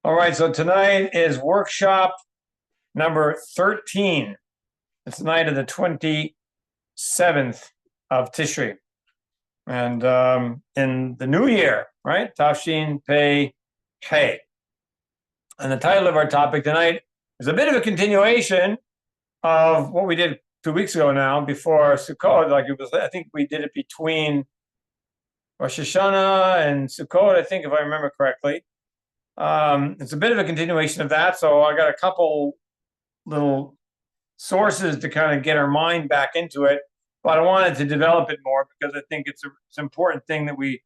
All right, so tonight is workshop number 13. It's the night of the 27th of Tishri. And in the new year, right? Tafshin Pei Hey. And the title of our topic tonight is a bit of a continuation of what we did 2 weeks ago now before Sukkot. Like it was, I think we did it between Rosh Hashanah and Sukkot, I think, if I remember correctly. It's a bit of a continuation of that. So I got a couple little sources to kind of get our mind back into it, but I wanted to develop it more because I think it's an important thing that we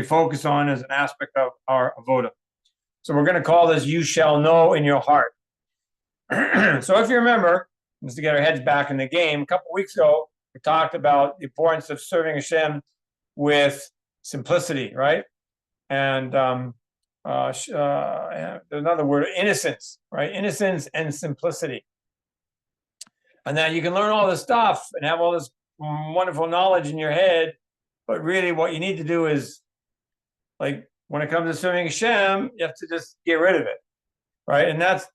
focus on as an aspect of our avoda. So we're going to call this "You Shall Know in Your Heart." So if you remember, just to get our heads back in the game, a couple of weeks ago we talked about the importance of serving Hashem with simplicity, right? And there's another word, innocence, right? Innocence and simplicity. And that you can learn all this stuff and have all this wonderful knowledge in your head, but really what you need to do is, like, when it comes to serving Hashem, you have to just get rid of it, right? And that's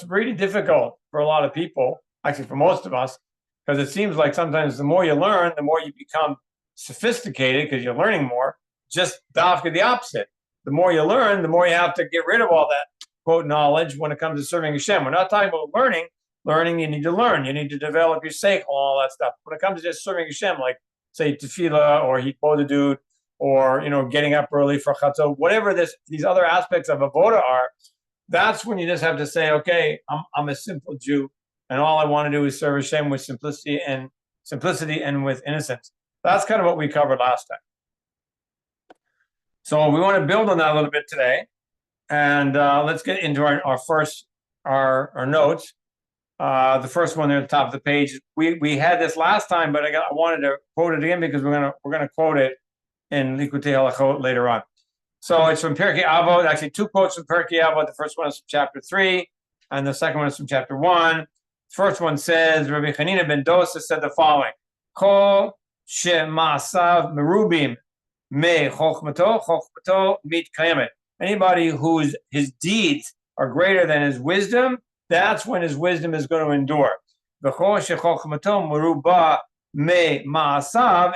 really difficult for a lot of people, actually for most of us, because it seems like sometimes the more you learn, the more you become sophisticated because you're learning more. Just the opposite. The more you learn, the more you have to get rid of all that quote knowledge when it comes to serving Hashem. We're not talking about learning. Learning, you need to learn. You need to develop your Sichot, all that stuff. When it comes to just serving Hashem, like say tefillah or hitbodedut, or getting up early for chatzot, whatever these other aspects of avoda are, that's when you just have to say, okay, I'm a simple Jew, and all I want to do is serve Hashem with simplicity and with innocence. That's kind of what we covered last time. So we want to build on that a little bit today, and let's get into our first notes. The first one there at the top of the page. We had this last time, but I wanted to quote it again because we're gonna quote it in Likutei Halachot later on. So it's from Pirkei Avot. Actually, two quotes from Pirkei Avot. The first one is from chapter 3, and the second one is from chapter 1. The first one says, Rabbi Hanina ben Dosa said the following: Kol she'ma'asav merubim me chochmato mit kayemet. Anybody whose his deeds are greater than his wisdom, that's when his wisdom is going to endure.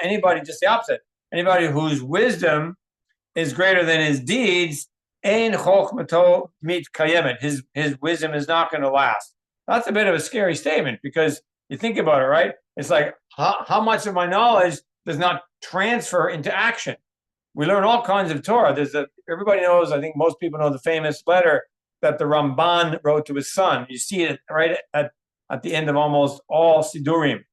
Anybody, just the opposite. Anybody whose wisdom is greater than his deeds, his wisdom is not going to last. That's a bit of a scary statement because you think about it, right? It's like how much of my knowledge does not transfer into action? We learn all kinds of Torah. Everybody knows, I think most people know the famous letter that the Ramban wrote to his son. You see it right at the end of almost all Sidurim,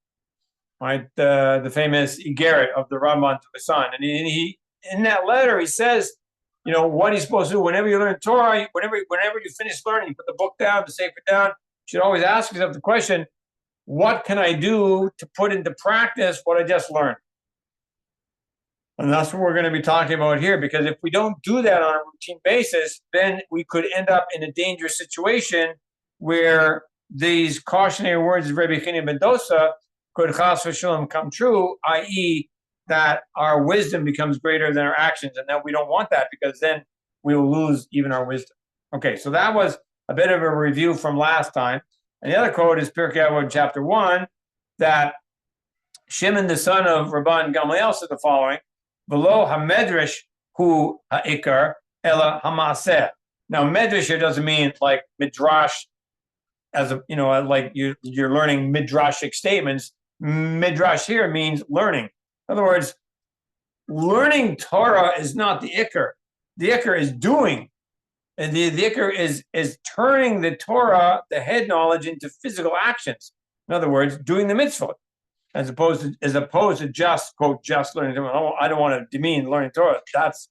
right? The famous Igeret of the Ramban to his son. And he in that letter, he says, what he's supposed to do whenever you learn Torah, whenever you finish learning, you put the book down, the sefer down, you should always ask yourself the question, what can I do to put into practice what I just learned? And that's what we're going to be talking about here, because if we don't do that on a routine basis, then we could end up in a dangerous situation where these cautionary words of Rabbi Hanina ben Dosa could chas v'shalom come true, i.e., that our wisdom becomes greater than our actions, and that we don't want that because then we will lose even our wisdom. Okay, so that was a bit of a review from last time. And the other quote is Pirkei Avot chapter 1, that Shimon, the son of Rabban Gamliel, said the following: V'lo hamedrash hu ha'ikar ela hamaseh. Now, medrash here doesn't mean like midrash, as like you're learning midrashic statements. Midrash here means learning. In other words, learning Torah is not the ikar. The ikar is doing, and the ikar is turning the Torah, the head knowledge, into physical actions. In other words, doing the mitzvot. As opposed to just, quote, just learning Torah. I don't want to demean learning Torah. That's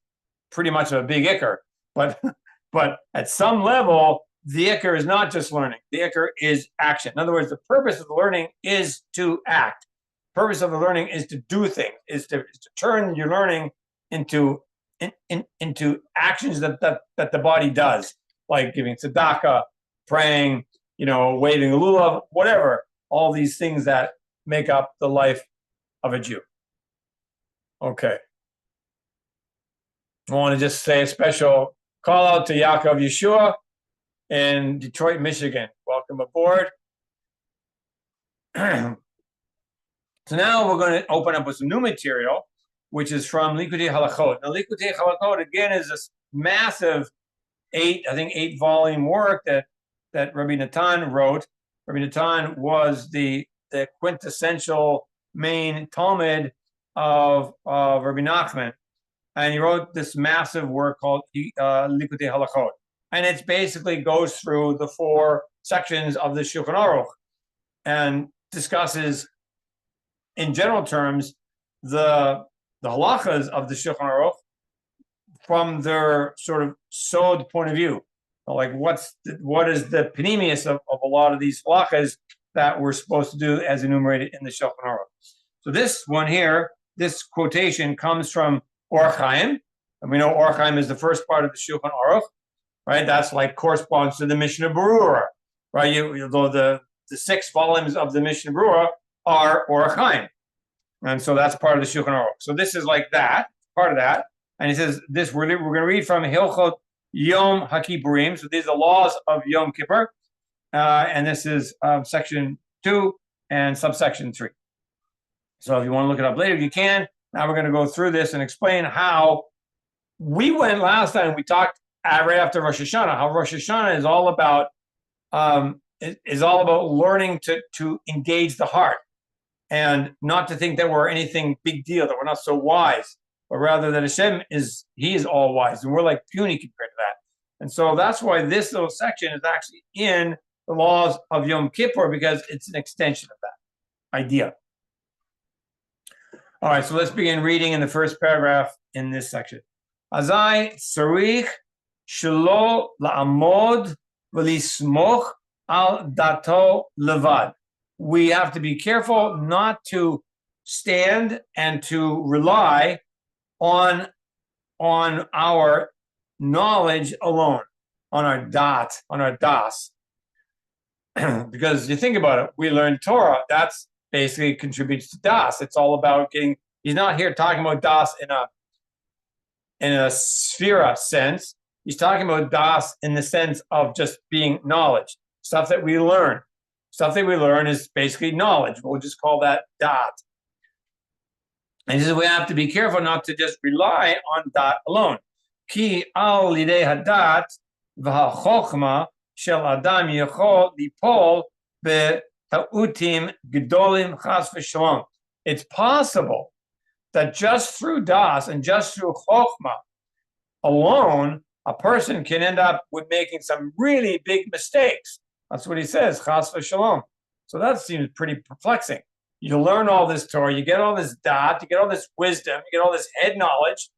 pretty much a big ikar. But at some level, the ikar is not just learning. The ikar is action. In other words, the purpose of the learning is to act. The purpose of the learning is to do things, is to turn your learning into actions that the body does, like giving tzedakah, praying, waving a lulav, whatever. All these things that make up the life of a Jew. Okay. I want to just say a special Call out to Yaakov Yeshua in Detroit, Michigan. Welcome aboard. So now we're going to open up with some new material, which is from Likutei Halachot. Now, Likutei Halachot, again, is this massive eight volume work that Rabbi Natan wrote. Rabbi Natan was the quintessential main Talmud of Rabbi Nachman. And he wrote this massive work called Likutei Halachot. And it basically goes through the 4 sections of the Shulchan Aruch and discusses, in general terms, the halachas of the Shulchan Aruch from their sort of sod point of view. Like what is the panemius of a lot of these halachas that we're supposed to do as enumerated in the Shulchan Aruch. So this one here, this quotation comes from Orach Chaim, and we know Orach Chaim is the first part of the Shulchan Aruch, right? That's like corresponds to the MIshneh Berurah, right? The 6 volumes of the MIshneh Berurah are Orach Chaim, and so that's part of the Shulchan Aruch. So this is like that, part of that, and he says this. We're going to read from Hilchot Yom HaKippurim. So these are the laws of Yom Kippur, and this is section 2 and subsection 3. So if you want to look it up later, you can. Now we're going to go through this and explain how we went last time. We talked right after Rosh Hashanah, how Rosh Hashanah is all about learning to engage the heart and not to think that we're anything big deal, that we're not so wise, but rather that Hashem is all wise and we're like puny compared to that. And so that's why this little section is actually in the laws of Yom Kippur, because it's an extension of that idea. All right, so let's begin reading in the first paragraph in this section. Azai tzarich shelo la'amod v'lismoch al dato levad. We have to be careful not to stand and to rely on our knowledge alone, on our das. Because you think about it, we learn Torah, that's basically contributes to das. It's all about getting, he's not here talking about das in a sphera sense. He's talking about das in the sense of just being knowledge, stuff that we learn. Stuff that we learn is basically knowledge. We'll just call that dat. And he says we have to be careful not to just rely on dat alone. Ki al lidei hadat v'hachochma shel adam yachol lipol be'ta'utim gedolim chas v'shalom. It's possible that just through das and just through chochma alone, a person can end up with making some really big mistakes. That's what he says, chas v'shalom. So that seems pretty perplexing. You learn all this Torah, you get all this dot, you get all this wisdom, you get all this head knowledge.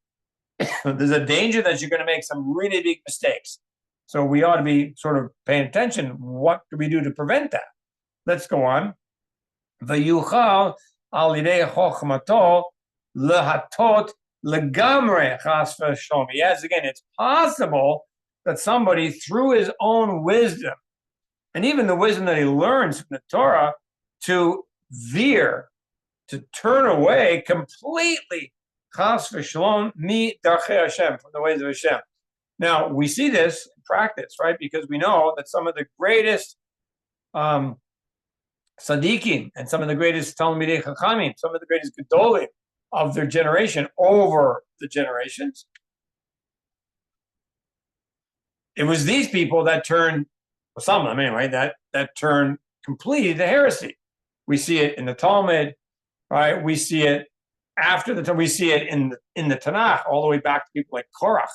There's a danger that you're going to make some really big mistakes. So we ought to be sort of paying attention. What do we do to prevent that? Let's go on. V'yuchal al yidei chochmato lehatot legamre chas v'shalom. Yes, again, it's possible that somebody, through his own wisdom, and even the wisdom that he learns from the Torah, to veer, to turn away completely, chas v'shalom, mi darchei Hashem, from the ways of Hashem. Now, we see this in practice, right? Because we know that some of the greatest tzaddikim and some of the greatest talmidei chachamim, some of the greatest gedolim of their generation over the generations, it was these people that turned, well, some of them anyway, that turned completely to heresy. We see it in the Talmud, right? We see it after the Talmud. We see it in the Tanakh, all the way back to people like Orach,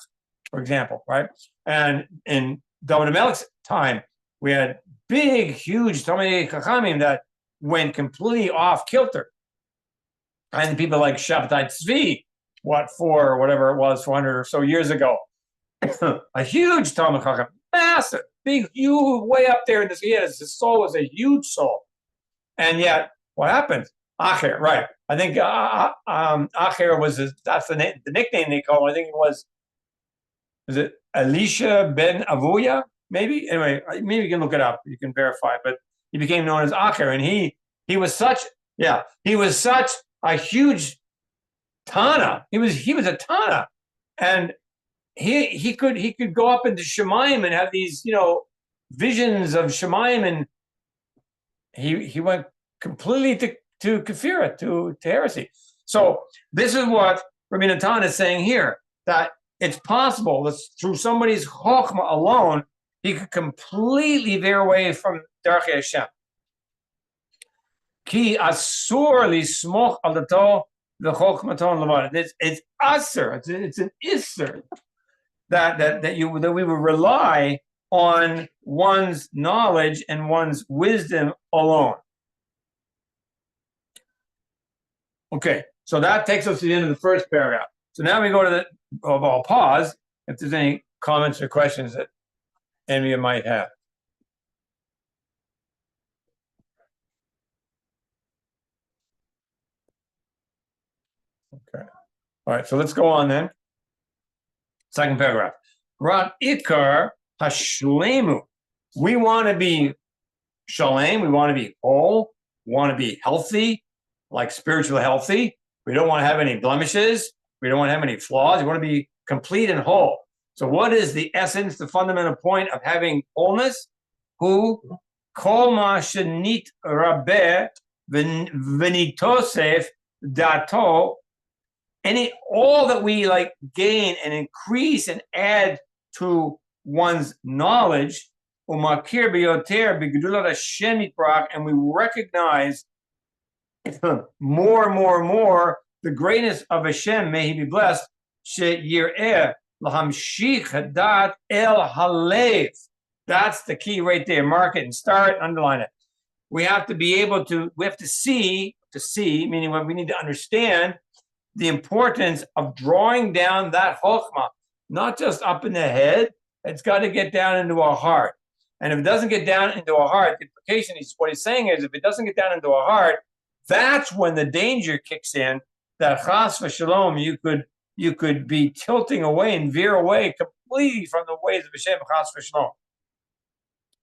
for example, right? And in David Melech's time, we had big, huge Talmidei Chachamim that went completely off kilter. And people like Shabbatai Tzvi, whatever it was, 400 or so years ago, a huge Talmud Chacham, massive, big, huge, way up there in this. His soul was a huge soul. And yet, what happened? Acher, right? I think Acher was that's the nickname they call him. I think it was it Elisha ben Avuya? Maybe. Anyway, maybe you can look it up. You can verify. But he became known as Acher, and he was such a huge Tana. He was a Tana, and he could go up into Shemaim and have these, visions of Shemaim, and he went completely to kafira, to heresy. So this is what Rabbi Natan is saying here, that it's possible that through somebody's chokhmah alone, he could completely veer away from Darkei Hashem. Ki asur lismoch al dato v'chokhmaton levad. It's asur. It's an isser that we would rely on one's knowledge and one's wisdom alone. Okay, so that takes us to the end of the first paragraph. So now we go to I'll pause if there's any comments or questions that any of you might have. Okay. All right, so let's go on then. Second paragraph. Rat ikar hashlemu. We want to be shalem. We want to be whole. We want to be healthy, like spiritually healthy. We don't want to have any blemishes. We don't want to have any flaws. We want to be complete and whole. So what is the essence, the fundamental point of having wholeness? Who kol ma shenit rabeh v'nitosef dato. All that we gain and increase and add to one's knowledge, umakir biyoter b'gedulat Hashem yitbarach, and we recognize more and more and more the greatness of Hashem, may He be blessed. Sheyireh lahamshich hadat el halev. That's the key right there. Mark it and start, underline it. We have to be able to. We have to see, meaning when we need to understand the importance of drawing down that chokhmah, not just up in the head. It's got to get down into our heart. And if it doesn't get down into our heart, the implication is what he's saying is if it doesn't get down into our heart, that's when the danger kicks in. That chas v'shalom, you could be tilting away and veer away completely from the ways of Hashem, chas v'shalom.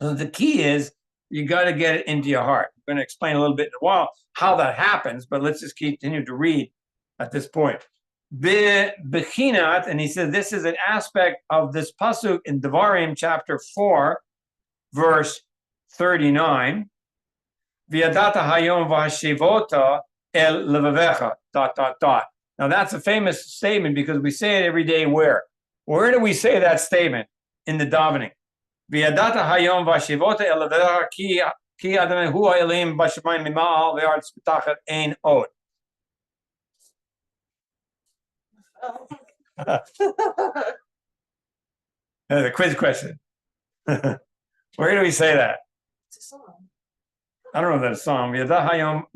So the key is you got to get it into your heart. I'm going to explain a little bit in a while how that happens, but let's just continue to read at this point. Bechinat, and he says this is an aspect of this pasuk in Devarim chapter 4, verse 39. V'yadata hayom v'hashivota el levavecha, ... Now that's a famous statement because we say it every day. Where do we say that statement? In the davening. V'yadata hayom v'hashivota el levavecha ki adonai hu ha'elim b'shamayim mima'al ve'aretz b'tachat ein od. The quiz question. Where do we say that? It's a song. I don't know that it's a song. Vayadata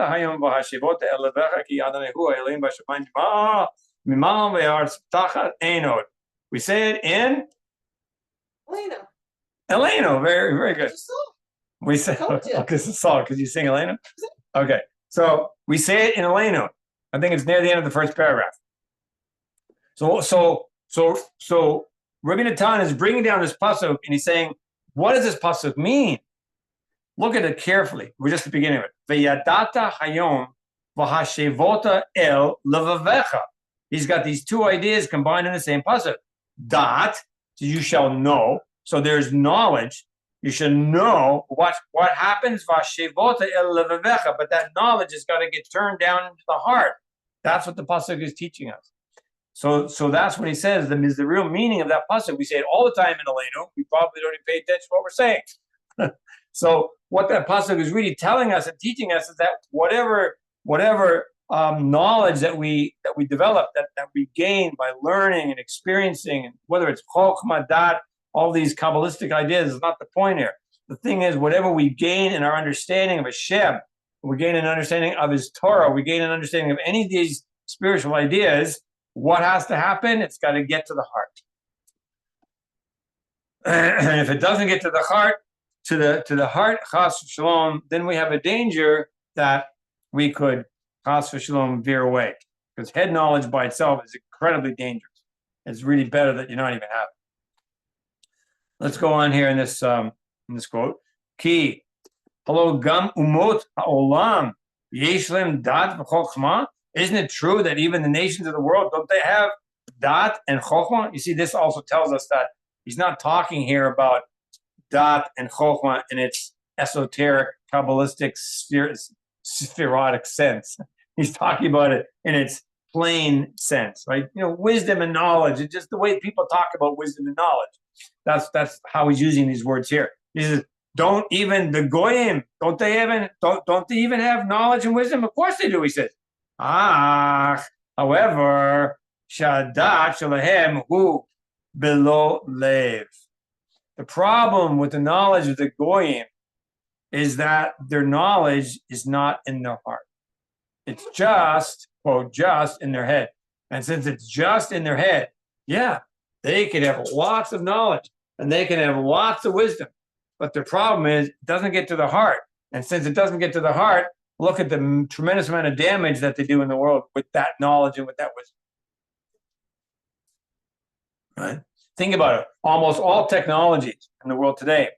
hayom v'hashivot elevecha ki adonai hu ha'elim b'shamayim mima'al ve'aretz b'tachat ein od. We say it in Eleno. Very, very good. We say it's a song because you sing Eleno. Okay, so we say it in Eleno. I think it's near the end of the first paragraph. So Rabbi Natan is bringing down this pasuk and he's saying, what does this pasuk mean? Look at it carefully. We're just at the beginning of it. V'yadata hayom v'hashevota el levavecha. He's got these two ideas combined in the same pasuk. Dat, so you shall know. So there's knowledge. You should know what happens. V'hashevota el levavecha. But that knowledge has got to get turned down into the heart. That's what the pasuk is teaching us. So that's what he says. Is the real meaning of that pasuk. We say it all the time in Eleno. We probably don't even pay attention to what we're saying. So what that pasuk is really telling us and teaching us is that whatever knowledge that we develop, that we gain by learning and experiencing, and whether it's chokhmah, dat, all these Kabbalistic ideas is not the point here. The thing is, whatever we gain in our understanding of Hashem, we gain an understanding of His Torah, we gain an understanding of any of these spiritual ideas, what has to happen? It's got to get to the heart. And if it doesn't get to the heart, to the heart, chas v'shalom, then we have a danger that we could, chas v'shalom, veer away. Because head knowledge by itself is incredibly dangerous. It's really better that you not even have it. Let's go on here in this quote. Ki, hello, gam umot ha'olam, yesh lem dat v'chokhmah. Isn't it true that even the nations of the world, don't they have Dat and Chokhmah. You see, this also tells us that he's not talking here about Dat and Chokhmah in its esoteric, Kabbalistic, spherotic sense. He's talking about it in its plain sense, right? Wisdom and knowledge. It's just the way people talk about wisdom and knowledge. That's how he's using these words here. He says, don't even the goyim, don't they even have knowledge and wisdom? Of course they do, he says. However, shadat shalahem hu below lev. The problem with the knowledge of the goyim is that their knowledge is not in their heart. It's just, quote, just in their head. And since it's just in their head, yeah, they can have lots of knowledge and they can have lots of wisdom. But the problem is it doesn't get to the heart. And since it doesn't get to the heart, look at the tremendous amount of damage that they do in the world with that knowledge and with that wisdom. Right? Think about it. Almost all technologies in the world today.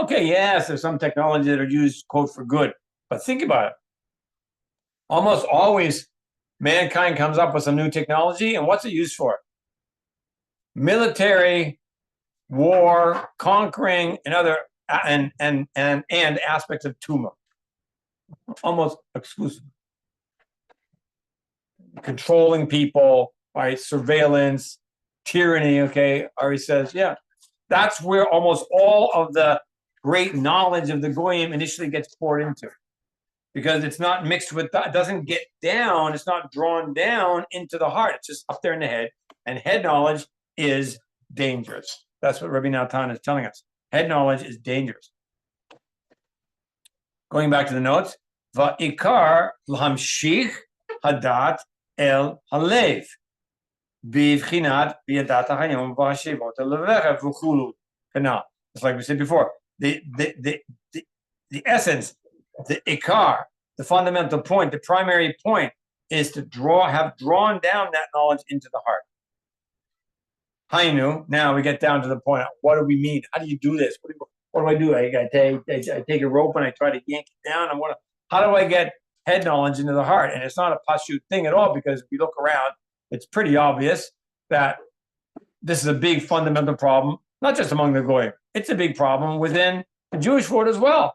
Okay, yes, there's some technologies that are used, quote, for good. But think about it. Almost always, mankind comes up with some new technology, and what's it used for? Military, war, conquering, and other and aspects of Tuma. Almost exclusively. Controlling people, right? Surveillance, tyranny, okay? Ari says, yeah. That's where almost all of the great knowledge of the Goyim initially gets poured into. Because it's not mixed with, it doesn't get down, it's not drawn down into the heart. It's just up there in the head. And head knowledge is dangerous. That's what Rabbi Natan is telling us. Head knowledge is dangerous. Going back to the notes, Va'ikar l'hamshich hadat el halev bivchinat biyadat ha'yom v'hashivot levecha v'chulu. Just like we said before, the essence, the ikar, the fundamental point, the primary point is to have drawn down that knowledge into the heart. Hainu, now we get down to the point. What do we mean? How do you do this? What do I do? I take a rope and I try to yank it down. How do I get head knowledge into the heart? And it's not a pashut thing at all, because if we look around, it's pretty obvious that this is a big fundamental problem, not just among the Goyim. It's a big problem within the Jewish world as well.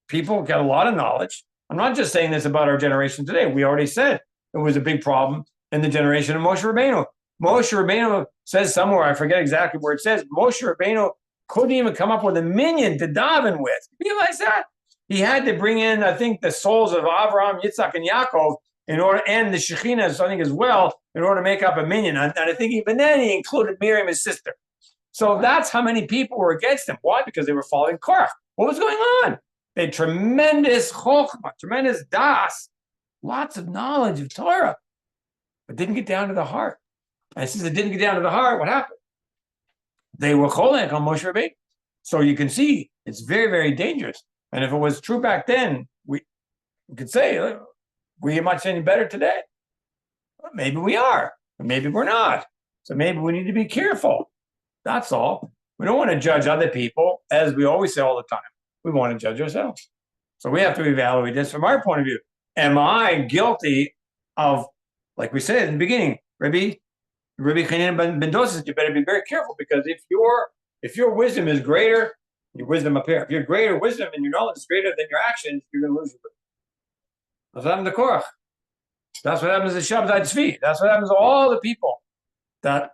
People get a lot of knowledge. I'm not just saying this about our generation today. We already said it was a big problem in the generation of Moshe Rabbeinu. Moshe Rabbeinu says somewhere, I forget exactly where it says, Moshe Rabbeinu couldn't even come up with a minyan to daven with. You realize that? He had to bring in, I think, the souls of Avraham, Yitzhak, and Yaakov in order, and the Shekhinah, I think, as well, in order to make up a minyan. And I think even then he included Miriam, his sister. So that's how many people were against him. Why? Because they were following Korach. What was going on? They had tremendous chokhmah, tremendous das, lots of knowledge of Torah, but didn't get down to the heart. And since it didn't get down to the heart, what happened? They were cholek on Moshe Rabbeinu. So you can see it's very, very dangerous. And if it was true back then, we could say, we much any better today? Well, maybe we are, but maybe we're not. So maybe we need to be careful. That's all. We don't want to judge other people, as we always say all the time. We want to judge ourselves. So we have to evaluate this from our point of view. Am I guilty of, like we said in the beginning, Rabbi Chaim ben Dosa says, you better be very careful, because if your wisdom is greater, your wisdom up here, if your greater wisdom and your knowledge is greater than your actions, you're going to lose your wisdom. That's what happened to Korach. That's what happens to Shabtai Tzvi. That's what happens to all the people that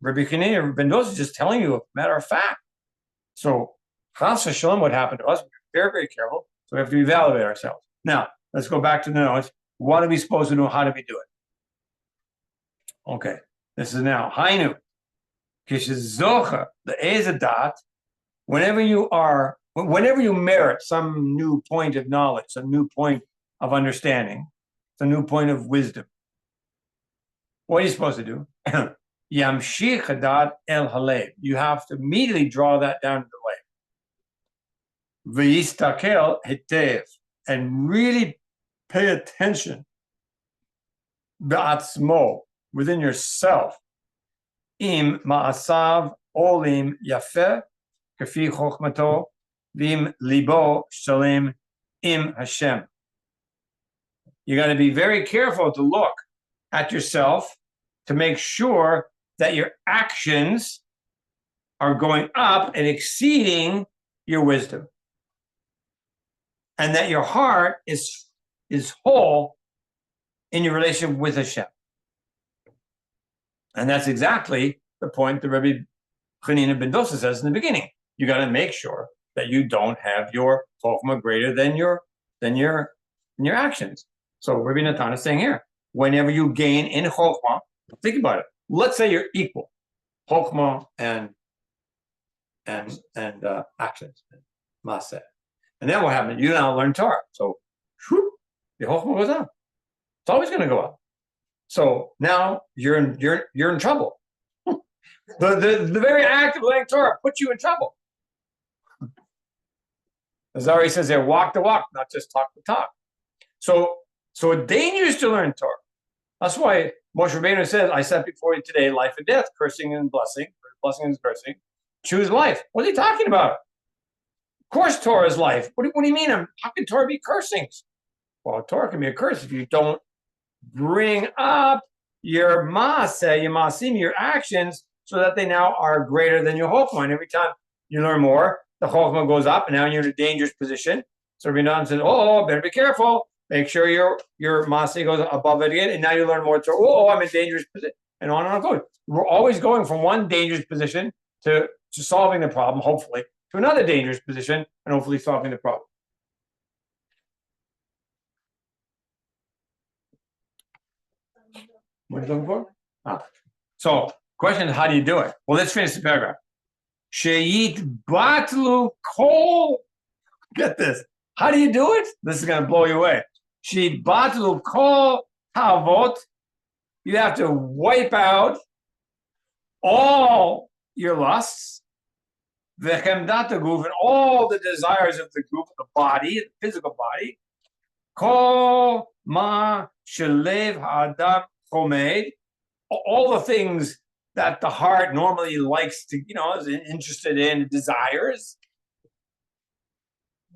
Rabbi Chaim ben Dosa is just telling you a matter of fact. So Chas v'shalom, what happened to us? We're very, very careful. So we have to evaluate ourselves. Now, let's go back to the notes. What are we supposed to do? How do we do it? Okay, this is now Hainu. Kishizocha, the ezadat, whenever you merit some new point of knowledge, some new point of understanding, some new point of wisdom, what are you supposed to do? Yamshich hadat el halev. You have to immediately draw that down to the leg. V'yistakel hitev, and really pay attention. Ba'atzmo, within yourself. Im ma'asav olim yafeh, kafi chokhmato, v'im libo shalim im Hashem. You got to be very careful to look at yourself to make sure that your actions are going up and exceeding your wisdom, and that your heart is whole in your relationship with Hashem. And that's exactly the point that Rabbi Chanina ben Dosa says in the beginning. You got to make sure that you don't have your chokhmah greater than your actions. So Rabbi Natan is saying here, whenever you gain in chokhmah, think about it. Let's say you're equal, chokhmah and actions, maseh. And then what happens? You now learn Torah. So whoop, the chokhmah goes up. It's always going to go up. So now you're in trouble. The very act of learning Torah puts you in trouble. As Ari says there, walk the walk, not just talk the talk. So it's dangerous to learn Torah. That's why Moshe Rabbeinu says, I set before you today life and death, cursing and blessing, blessing and cursing. Choose life. What are you talking about? Of course Torah is life. What do you mean? How can Torah be cursings? Well, Torah can be a curse if you don't bring up your maaseh, your maasim, your actions, so that they now are greater than your chokhmah. And every time you learn more, the chokhmah goes up, and now you're in a dangerous position. So Rabbi Natan says, oh, better be careful. Make sure your maaseh goes above it again, and now you learn more. Oh, I'm in a dangerous position, and on and on. We're always going from one dangerous position to solving the problem, hopefully, to another dangerous position, and hopefully solving the problem. What are you looking for? So, question is, how do you do it? Well, let's finish the paragraph. Sheyit batlu kol. Get this. How do you do it? This is going to blow you away. Sheyit batlu kol havot. You have to wipe out all your lusts, v'chemdat guf, and all the desires of the group, the body, the physical body. Kol ma shelev ha'adam chomed, all the things that the heart normally likes to, is interested in, desires.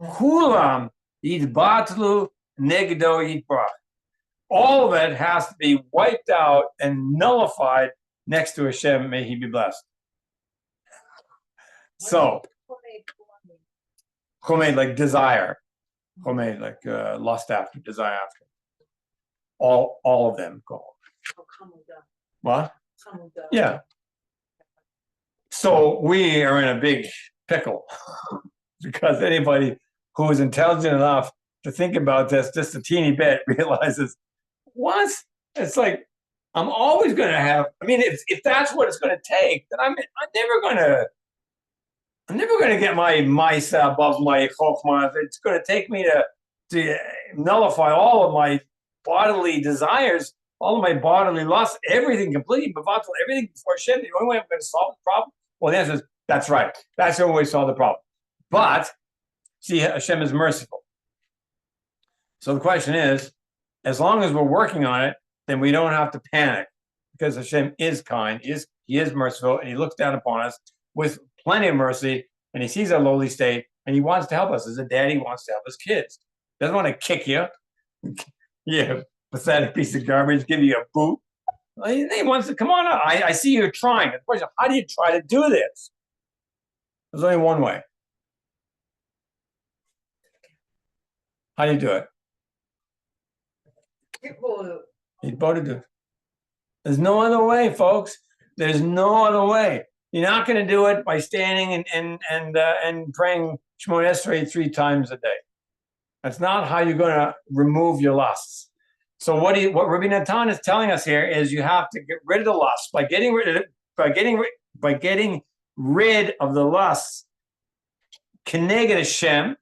Kulam yidbatlu negdo yitbrach. All of it has to be wiped out and nullified next to Hashem. May He be blessed. So, chomed, like desire. Chomed, like lust after, desire after. All of them go. What? Yeah. So we are in a big pickle because anybody who is intelligent enough to think about this just a teeny bit realizes, what? It's like, I'm always going to have, if that's what it's going to take, then I'm never going to get my Maisa above my Chokhmah. It's going to take me to nullify all of my bodily desires, all of my bodily lusts, everything completely, everything before Hashem. The only way I'm going to solve the problem? Well, the answer is, that's right. That's the only way to solve the problem. But, see, Hashem is merciful. So the question is, as long as we're working on it, then we don't have to panic, because Hashem is kind, He is merciful, and He looks down upon us with plenty of mercy, and He sees our lowly state, and He wants to help us. As a daddy, He wants to help his kids. He doesn't want to kick you. Yeah, pathetic piece of garbage, give you a boot. He wants to, come on up. I see you're trying. The question, how do you try to do this? There's only one way. How do you do it? There's no other way, folks. There's no other way. You're not going to do it by standing and praying Shemona Esrei 3 times a day. That's not how you're going to remove your lusts. So what Rabbi Natan is telling us here is you have to get rid of the lust by getting rid of the lusts, keneged Hashem,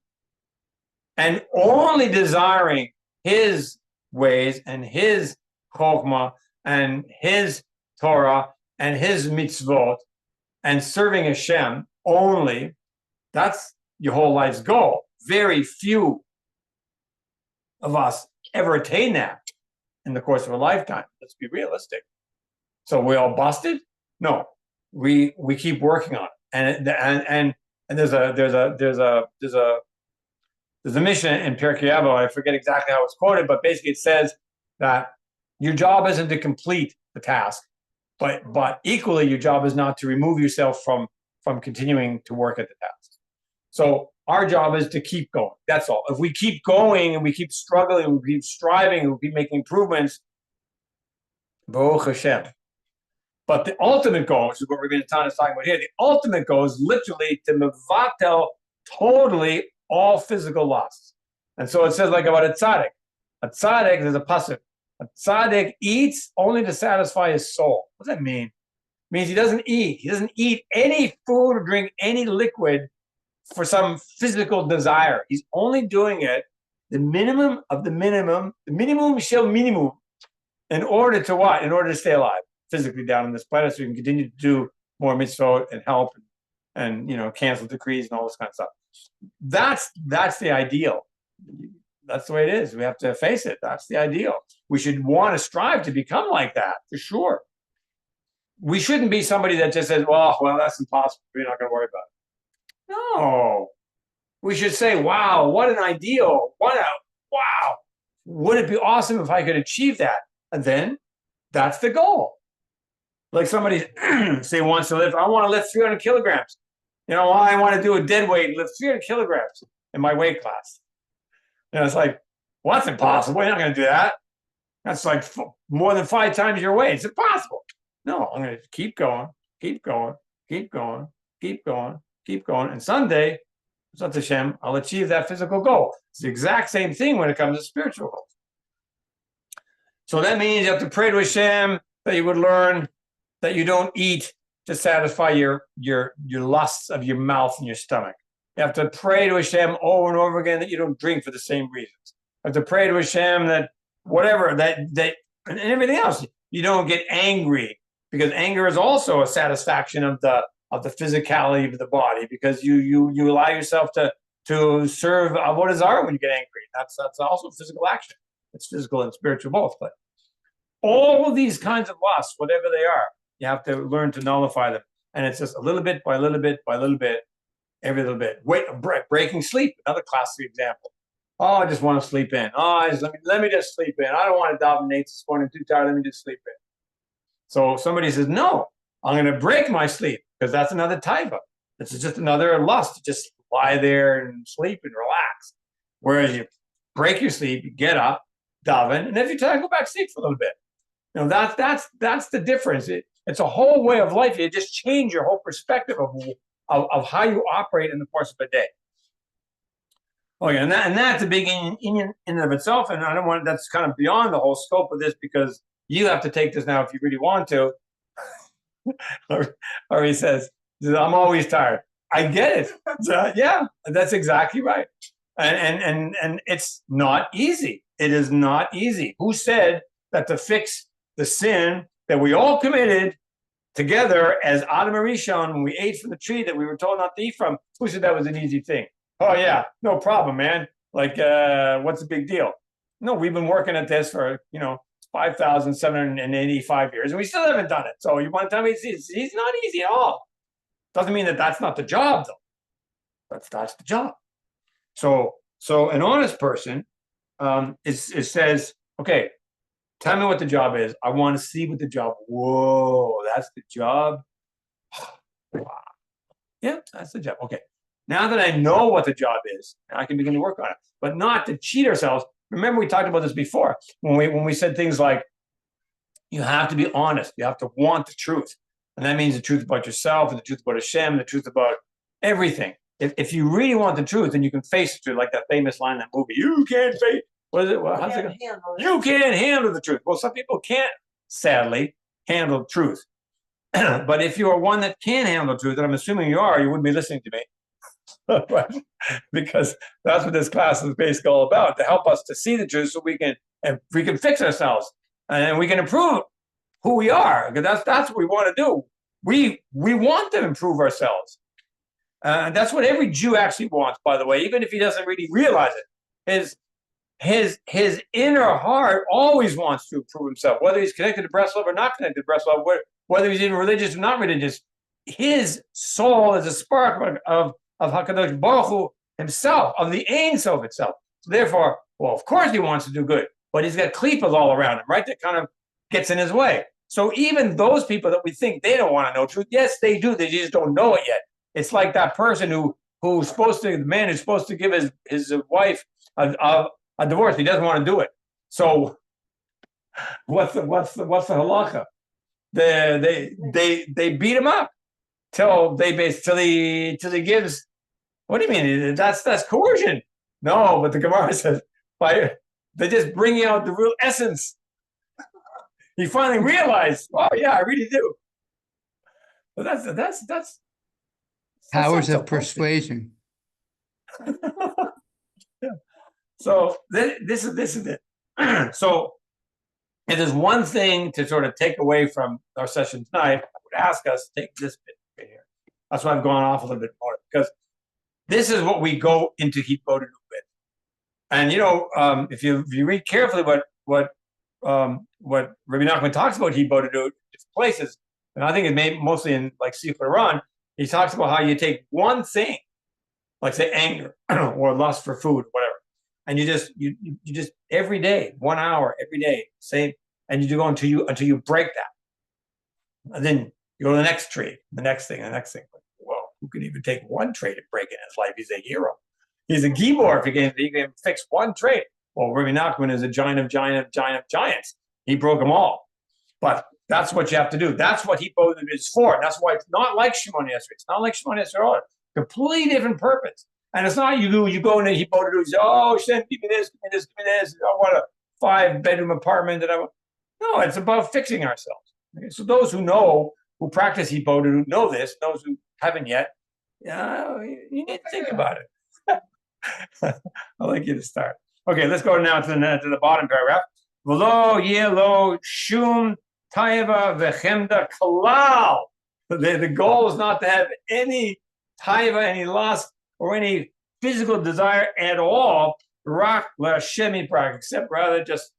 and only desiring His ways and His chokhmah and His Torah and His mitzvot, and serving Hashem only. That's your whole life's goal. Very few of us ever attain that in the course of a lifetime. Let's be realistic. So we all busted? No, we keep working on it. And there's a MIshneh in Pirkei Avot. I forget exactly how it's quoted, but basically it says that your job isn't to complete the task. But equally, your job is not to remove yourself from continuing to work at the task. So our job is to keep going. That's all. If we keep going and we keep struggling, and we keep striving, and we keep making improvements, Baruch Hashem. But the ultimate goal, which is what Rabbi Natan is talking about here, the ultimate goal is literally to mevatel totally all physical lusts. And so it says like about a tzaddik. A tzaddik, there's a pasuk. A tzaddik eats only to satisfy his soul. What does that mean? It means he doesn't eat. He doesn't eat any food or drink any liquid for some physical desire. He's only doing it the minimum of the minimum shall minimum, in order to what? In order to stay alive physically down on this planet, so we can continue to do more mitzvot and help and cancel decrees and all this kind of stuff. That's the ideal. That's the way it is. We have to face it. That's the ideal. We should want to strive to become like that, for sure. We shouldn't be somebody that just says, well, that's impossible. We're not going to worry about it. No. We should say, wow, what an ideal. Wow. Would it be awesome if I could achieve that? And then that's the goal. Like somebody say wants to lift, I want to lift 300 kilograms. I want to do a dead weight, lift 300 kilograms in my weight class. It's like, well, that's impossible. You're not going to do that. That's like more than 5 times your weight. It's impossible. No, I'm going to keep going. And someday, Hashem, I'll achieve that physical goal. It's the exact same thing when it comes to spiritual goals. So that means you have to pray to Hashem that you would learn that you don't eat to satisfy your lusts of your mouth and your stomach. You have to pray to Hashem over and over again that you don't drink for the same reasons. You have to pray to Hashem that whatever, that and everything else, you don't get angry, because anger is also a satisfaction of the physicality of the body, because you allow yourself to serve avodah zarah when you get angry. That's also physical action. It's physical and spiritual both. But all of these kinds of lusts, whatever they are, you have to learn to nullify them. And it's just a little bit by little bit by little bit, every little bit. Breaking sleep, another classic example. Oh, I just want to sleep in. Let me just sleep in. I don't want to dominate this morning. I'm too tired. Let me just sleep in. So somebody says, no, I'm going to break my sleep, because that's another taiva. It's just another lust to just lie there and sleep and relax. Whereas you break your sleep, you get up, daven, and if you're tired, go back to sleep for a little bit. That's the difference. It's a whole way of life. You just change your whole perspective of how you operate in the course of a day. Okay, and that's a big in and of itself, and I don't want, that's kind of beyond the whole scope of this, because you have to take this now if you really want to. Or he says, I'm always tired. I get it. Yeah, that's exactly right. And it's not easy. It is not easy. Who said that to fix the sin that we all committed together as Adam and Rishon when we ate from the tree that we were told not to eat from? Who said that was an easy thing? Oh yeah, no problem, man. Like, what's the big deal? No, we've been working at this for 5,785 years, and we still haven't done it. So you want to tell me it's not easy at all? Doesn't mean that that's not the job, though. That's the job. So an honest person says, okay, tell me what the job is. I want to see what the job. Whoa, that's the job. Wow. Yeah, that's the job. Okay. Now that I know what the job is, I can begin to work on it, but not to cheat ourselves. Remember, we talked about this before when we said things like, you have to be honest. You have to want the truth. And that means the truth about yourself, and the truth about Hashem, and the truth about everything. If you really want the truth, then you can face the truth, like that famous line in that movie, you can't face, what is it? Well, how's it go? You can't handle the truth. Well, some people can't, sadly, handle truth. But if you are one that can handle truth, and I'm assuming you are, you wouldn't be listening to me. Because that's what this class is basically all about, to help us to see the truth, so we can fix ourselves and we can improve who we are, because that's what we want to do. We want to improve ourselves. That's what every Jew actually wants, by the way, even if he doesn't really realize it. His inner heart always wants to improve himself, whether he's connected to Breslov or not connected to Breslov, whether he's even religious or not religious. His soul is a spark of HaKadosh Baruch Hu himself, of the Ein Sof itself. So therefore, well, of course he wants to do good, but he's got klippas all around him, right? That kind of gets in his way. So even those people that we think they don't want to know truth, yes, they do. They just don't know it yet. It's like that person who's supposed to, the man who's supposed to give his wife a divorce. He doesn't want to do it. So what's the halacha? They beat him up till he gives. What do you mean? That's coercion. No, but the Gemara says they just bring out the real essence. He finally realized, oh yeah, I really do. But that's powers of persuasion. Yeah. So this is it. So if there's one thing to sort of take away from our session tonight, I would ask us to take this bit right here. That's why I've gone off a little bit more, because this is what we go into Hitbodedut with. And if you read carefully what Rabbi Nachman talks about Hitbodedut in different places, and I think it may mostly in like Sichot Iran, he talks about how you take one thing, like say anger or lust for food, whatever, and you just every day, 1 hour every day, say, and you go until you break that, and then you go to the next trade, the next thing. Well, who can even take one trade and break it in his life? He's a hero. He's a gibor if he can fix one trade. Well, Rabbi Nachman is a giant of giants. He broke them all. But that's what you have to do. That's what Hitbodedut is for. That's why it's not like Shemona Esrei. It's not like Shemona Esrei at all. Completely different purpose. And it's not you go into Hitbodedut and say, oh, Hashem, give me this. I want a 5-bedroom apartment. No, it's about fixing ourselves. Okay? So those who practice Hitbodedut know this. Those who haven't yet, you need to think about it. I'd like you to start. Okay, let's go now to the bottom paragraph. V'lo yelo shum taiva v'chemda kalal. The goal is not to have any taiva, any lust, or any physical desire at all. Rak la'Hashem prak, except rather just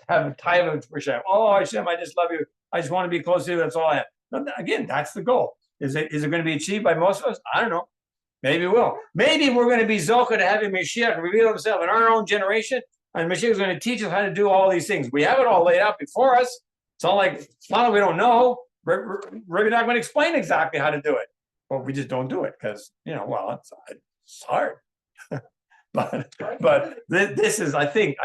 have a taiva for Hashem. Oh Hashem, I just love you. I just want to be close to you. That's all I have. Again, that's the goal. Is it going to be achieved by most of us? I don't know. Maybe it will. Maybe we're going to be zochah to having Mashiach reveal himself in our own generation, and Mashiach is going to teach us how to do all these things. We have it all laid out before us. It's not like we don't know. We're not going to explain exactly how to do it. But we just don't do it because, it's hard. but this is, I think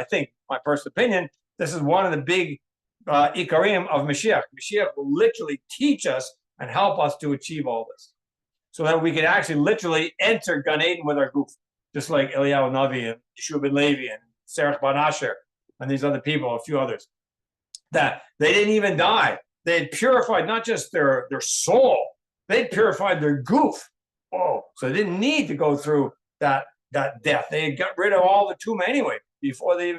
my personal opinion, this is one of the big ikarim of Mashiach. Mashiach will literally teach us and help us to achieve all this, so that we can actually literally enter Gan Eden with our goof, just like Eliyahu Navi and Yeshua ben Levi and Serach ben Asher and these other people, a few others, that they didn't even die. They had purified not just their soul, they purified their goof. Oh, so they didn't need to go through that death. They had got rid of all the tumah anyway before they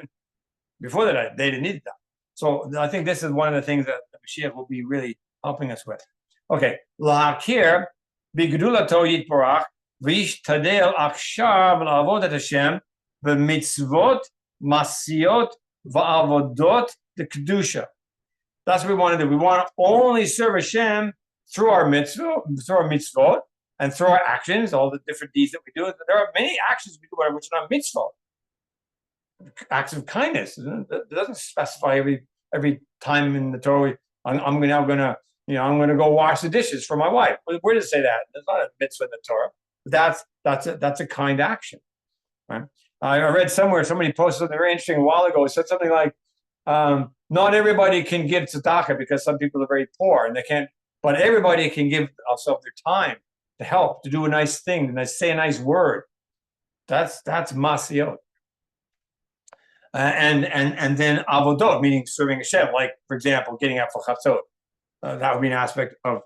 died. They didn't need that. So I think this is one of the things that the Mashiach will be really helping us with. Okay, Lahakir b'gedulato yitbarach v'yishtadel achshav la'avod et Hashem v'mitzvot masiyot v'avodot the kedusha. That's what we want to do. We want to only serve Hashem through our mitzvot, and through our actions, all the different deeds that we do. There are many actions we do which are not mitzvot. Acts of kindness. It doesn't specify every time in the Torah. I'm going to go wash the dishes for my wife. Where does it say that? There's not a mitzvah in the Torah. But that's a kind action. Right? I read somewhere, somebody posted something very interesting a while ago. It said something like, not everybody can give tzedakah because some people are very poor and they can't, but everybody can give themselves their time to help, to do a nice thing, to say a nice word. That's masiyot. And then avodot, meaning serving Hashem, like, for example, getting up for chatzot. That would be an aspect of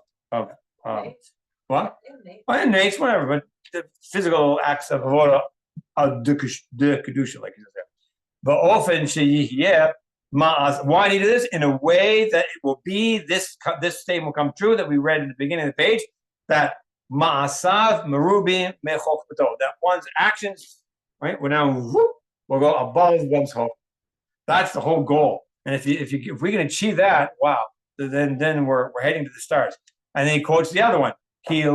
what? Innate, whatever, but the physical acts of avodah, de kedusha, like you said. But often sheyihyeh ma'as. Why do you do this? In a way that it will be this statement will come true that we read in the beginning of the page, that ma'asav merubim mechokmato, that one's actions, right, will go above one's hope. That's the whole goal. And if we can achieve that, wow, then we're heading to the stars. And then he quotes the other one. Not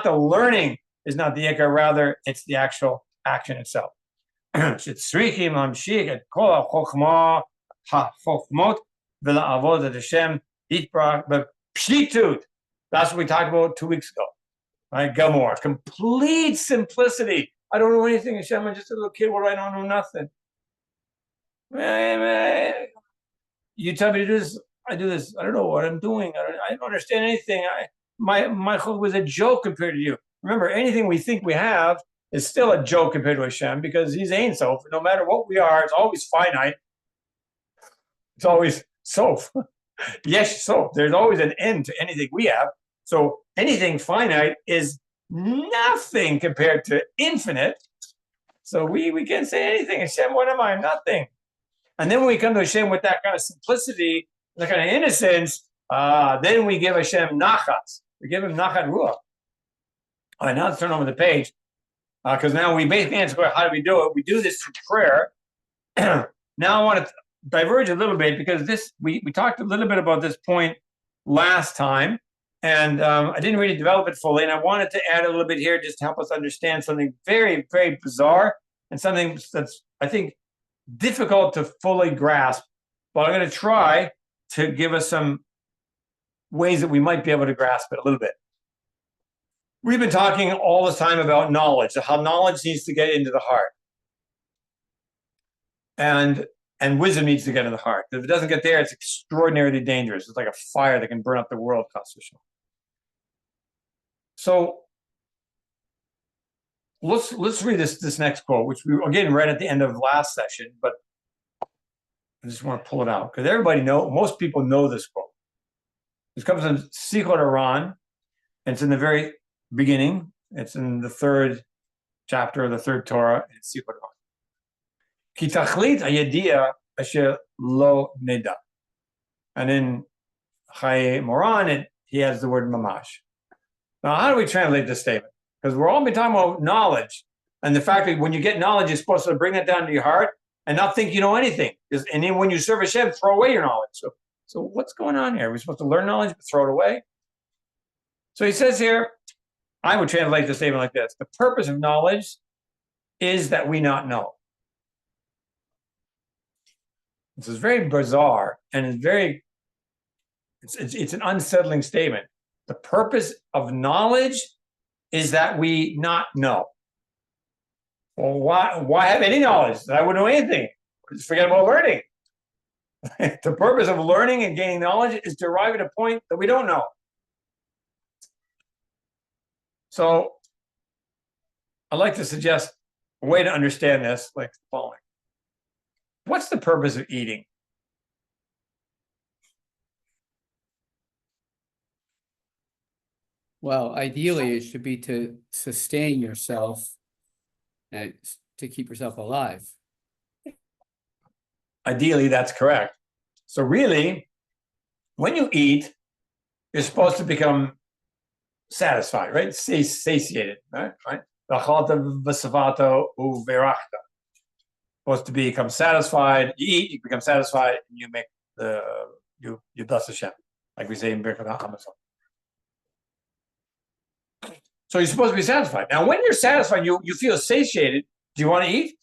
the learning is not the ikar, rather it's the actual action itself. ha-chokhmot v'la'avod et Hashem yitbarach b'pshitut. That's what we talked about 2 weeks ago. Right? Gamor, complete simplicity. I don't know anything, Hashem. I'm just a little kid. What do I know? Nothing. You tell me to do this, I do this. I don't know what I'm doing. I don't understand anything. My chok was a joke compared to you. Remember, anything we think we have is still a joke compared to Hashem because He's Ein Sof. No matter what we are, it's always finite. It's always Sof. Yes, Sof. There's always an end to anything we have. So anything finite is nothing compared to infinite. So we can't say anything. Hashem, what am I? Nothing. And then when we come to Hashem with that kind of simplicity, that kind of innocence, then we give Hashem nachas. We give Him nachat ruach. All right, now let's turn over the page. Because now we basically answer, how do we do it? We do this through prayer. Now I want to diverge a little bit because we talked a little bit about this point last time. And I didn't really develop it fully. And I wanted to add a little bit here just to help us understand something very, very bizarre and something that's, I think, difficult to fully grasp. But I'm going to try to give us some ways that we might be able to grasp it a little bit. We've been talking all the time about knowledge, how knowledge needs to get into the heart. And wisdom needs to get in the heart. If it doesn't get there, it's extraordinarily dangerous. It's like a fire that can burn up the world constitution. So let's read this next quote, which we again read at the end of last session, but I just want to pull it out because most people know this quote. This comes in Sichot Iran, and it's in the very beginning. It's in the 3rd chapter of the 3rd Torah in Sichot Iran. Ki tachlit hayediah asher lo neda. And in Chaim Moran, he has the word mamash. Now, how do we translate this statement? Because we're all been talking about knowledge and the fact that when you get knowledge, you're supposed to bring that down to your heart and not think you know anything. And then when you serve Hashem, throw away your knowledge. So what's going on here? Are we supposed to learn knowledge but throw it away? So he says here, I would translate the statement like this. The purpose of knowledge is that we not know. This is very bizarre and it's an unsettling statement. The purpose of knowledge is that we not know. Well, why have any knowledge? I wouldn't know anything. Just forget about learning. The purpose of learning and gaining knowledge is to arrive at a point that we don't know. So I'd like to suggest a way to understand this like the following. What's the purpose of eating? Well, ideally, it should be to sustain yourself and to keep yourself alive. Ideally, that's correct. So really, when you eat, you're supposed to become satisfied, right? Satiated, right? Supposed to become satisfied. You eat, you become satisfied, and you make you bless Hashem, like we say in Pirkei Avot. So you're supposed to be satisfied. Now, when you're satisfied, you feel satiated. Do you want to eat?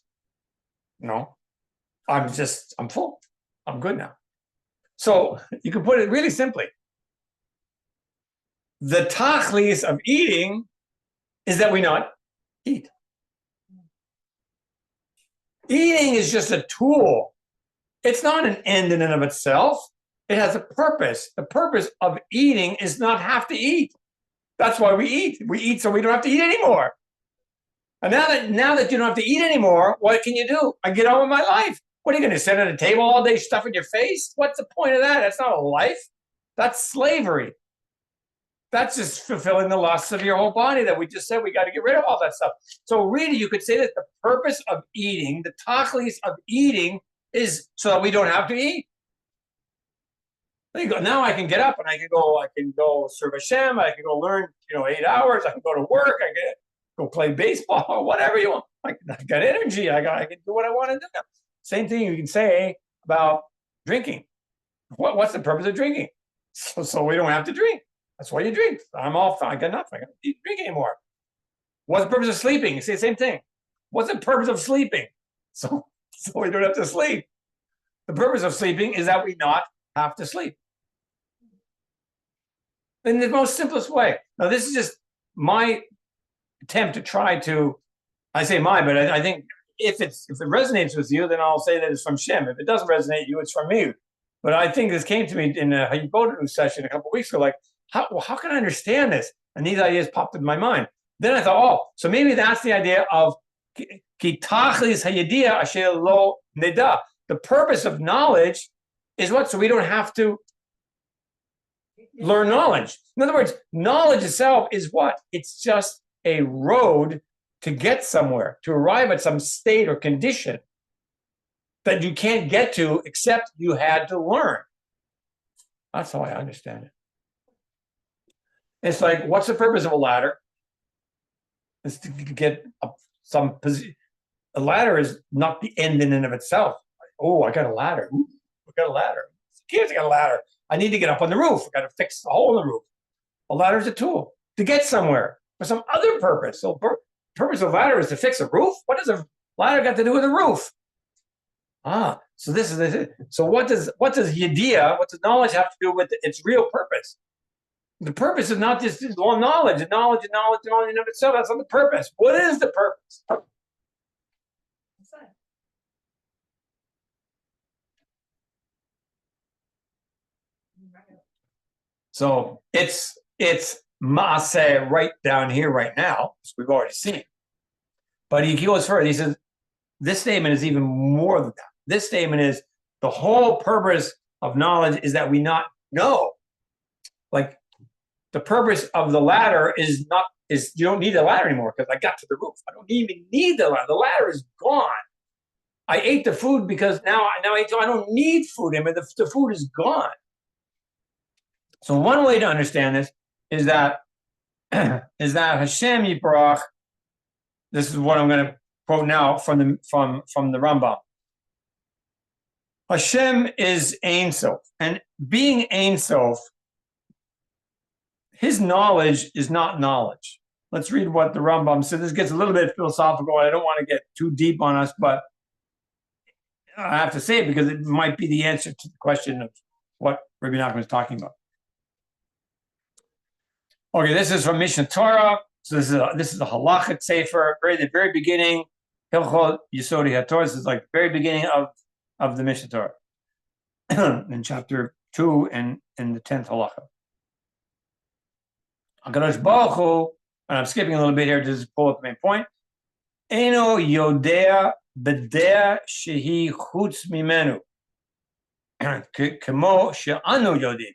No. I'm full. I'm good now. So you can put it really simply. The tachlis of eating is that we not eat. Eating is just a tool. It's not an end in and of itself. It has a purpose. The purpose of eating is not have to eat. That's why we eat. We eat so we don't have to eat anymore. And now that you don't have to eat anymore, what can you do? I get on with my life. What are you going to sit at a table all day stuffing your face? What's the point of that? That's not a life. That's slavery. That's just fulfilling the lusts of your whole body that we just said we got to get rid of all that stuff. So really, you could say that the purpose of eating, the tachlis of eating, is so that we don't have to eat. Now I can get up and I can go serve Hashem. I can go learn, 8 hours. I can go to work. I can go play baseball or whatever you want. I got energy. I can do what I want to do now. Same thing you can say about drinking. What's the purpose of drinking? So we don't have to drink. That's why you drink. I got enough. I don't need to drink anymore. What's the purpose of sleeping? You say the same thing. What's the purpose of sleeping? So we don't have to sleep. The purpose of sleeping is that we not have to sleep. In the most simplest way. Now, this is just my attempt to try to, I say my, but I think if it resonates with you, then I'll say that it's from Shem. If it doesn't resonate with you, it's from me. But I think this came to me in a Hayibodenu session a couple of weeks ago, like, how can I understand this? And these ideas popped in my mind. Then I thought, oh, so maybe that's the idea of ki tachlis hayediyah asher lo neda. The purpose of knowledge is what? So we don't have to learn knowledge. In other words, knowledge itself is what? It's just a road to get somewhere, to arrive at some state or condition that you can't get to except you had to learn. That's how I understand it. It's like, what's the purpose of a ladder? It's to get some position. A ladder is not the end in and of itself. Oh, I got a ladder. Ooh, I got a ladder. Kids, I got a ladder. I need to get up on the roof. I got to fix the hole in the roof. A ladder is a tool to get somewhere for some other purpose. So purpose of a ladder is to fix a roof. What does a ladder got to do with a roof? So this is it. So what does yediyah, what does knowledge have to do with its real purpose? The purpose is not just knowledge and knowledge and of itself. That's not the purpose. What is the purpose? So it's maaseh right down here right now, as we've already seen. But he goes further. He says, this statement is even more than that. This statement is the whole purpose of knowledge is that we not know. Like the purpose of the ladder is you don't need the ladder anymore because I got to the roof. I don't even need the ladder. The ladder is gone. I ate the food because now I don't need food anymore. The food is gone. So one way to understand this is that Hashem Yiparach. This is what I'm going to quote now from the Rambam. Hashem is Ein Sof, and being Ein Sof, his knowledge is not knowledge. Let's read what the Rambam said. This gets a little bit philosophical. I don't want to get too deep on us, but I have to say it because it might be the answer to the question of what Rabbi Nachman is talking about. Okay, this is from MIshneh Torah. So this is a halachic sefer, the very beginning. Hilchot Yesodi HaTorah. This is like the very beginning of the MIshneh Torah, in chapter 2 and in the 10th halacha. HaKadosh Baruch Hu, and I'm skipping a little bit here to just pull up the main point. Eno yodea b'dea shehi chutz mimenu, kemo she'anu yodim.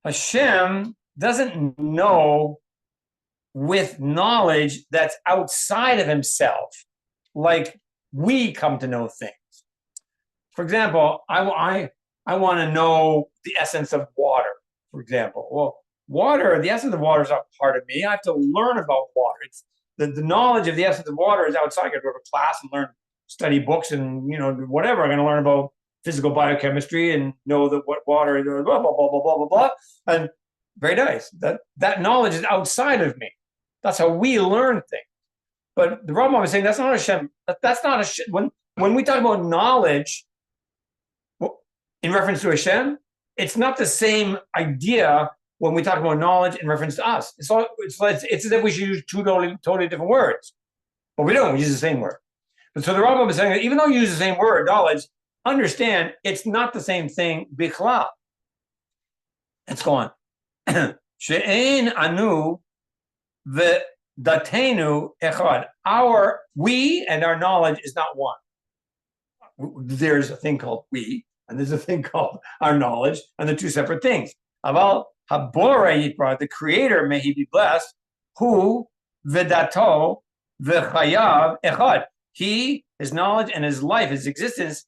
Hashem doesn't know with knowledge that's outside of himself, like we come to know things. For example, I want to know the essence of water, for example. Well, the essence of water is not part of me. I have to learn about water. It's the knowledge of the essence of water is outside. I go to a class and study books and whatever. I'm going to learn about physical biochemistry and know that what water is, blah, blah, blah, blah, blah, blah, blah. And very nice. That knowledge is outside of me. That's how we learn things. But the Rambam is saying that's not Hashem. That's not Hashem. When we talk about knowledge in reference to Hashem, it's not the same idea when we talk about knowledge in reference to us. It's as if we should use two totally different words. But we don't. We use the same word. But so the Rambam is saying that even though you use the same word, knowledge, understand it's not the same thing, bichlal. Let's go on. She'ein anu v'datenu echad. We and our knowledge is not one. There's a thing called we, and there's a thing called our knowledge, and they're two separate things. Aval haborei yitbarach, the Creator, may He be blessed, who v'dato v'chayav echad. He, his knowledge, and his life, his existence.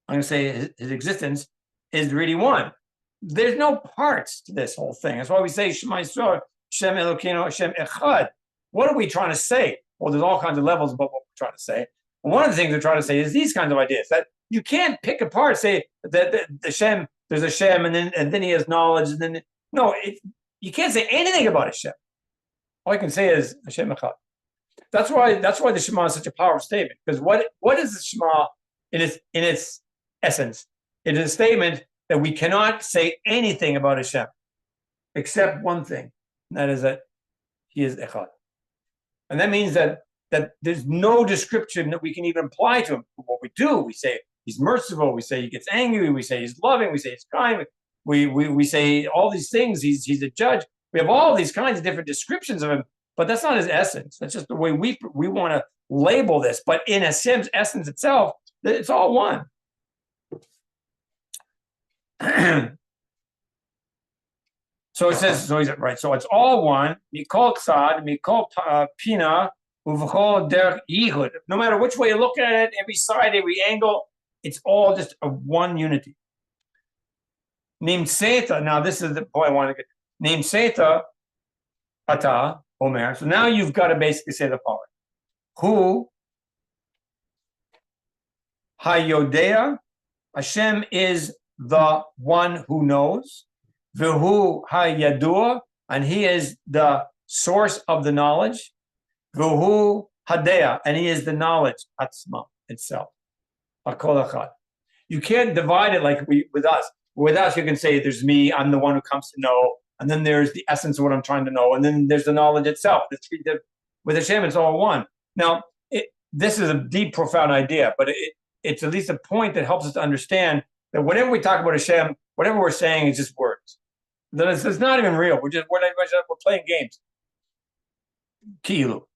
I'm going to say his existence is really one. There's no parts to this whole thing. That's why we say Shema Yisrael, Shem Elokeinu, Hashem Echad. What are we trying to say? Well, there's all kinds of levels about what we're trying to say. One of the things we're trying to say is these kinds of ideas that you can't pick apart. Say that the Shem, there's a Shem, and then he has knowledge, and then you can't say anything about Hashem. All I can say is Hashem Echad. That's why the Shema is such a powerful statement. Because what is the Shema in its essence. It is a statement that we cannot say anything about Hashem except one thing, and that is that He is Echad. And that means that there's no description that we can even apply to Him. What we do, we say He's merciful, we say He gets angry, we say He's loving, we say He's kind, we say all these things, He's a judge. We have all these kinds of different descriptions of Him, but that's not His essence. That's just the way we want to label this. But in Hashem's essence itself, it's all one. So it says, so he's right. So it's all one. Mikol tzad, mikol pina, uvchol derech yichud. No matter which way you look at it, every side, every angle, it's all just a one unity. Nimseita. Now this is the point I want to get. Nimseita ata omer. So now you've got to basically say the following: Who hayodea? Hashem is the one who knows. V'hu hayadua, and He is the source of the knowledge. V'hu hadea, and He is the knowledge atzma itself. Hakol echad. You can't divide it like with us. With us, you can say there's me, I'm the one who comes to know, and then there's the essence of what I'm trying to know, and then there's the knowledge itself. With Hashem, it's all one. Now, this is a deep, profound idea, but it's at least a point that helps us to understand that whenever we talk about Hashem, whatever we're saying is just words. That it's not even real. We're playing games. Ki'ilu.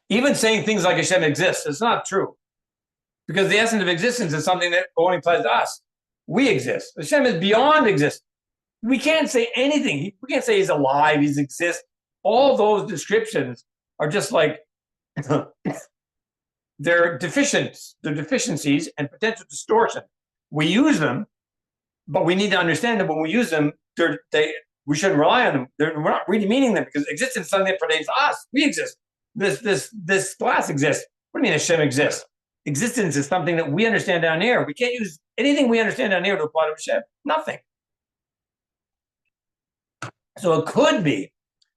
Even saying things like Hashem exists, it's not true. Because the essence of existence is something that only applies to us. We exist. Hashem is beyond existence. We can't say anything. We can't say He's alive, He exists. All those descriptions are just like they're deficiencies and potential distortion. We use them, but we need to understand that when we use them, we shouldn't rely on them. We're not really meaning them because existence is something that pertains to us. We exist. This glass exists. What do you mean Hashem exists? Existence is something that we understand down here. We can't use anything we understand down here to apply to Hashem. Nothing. So it could be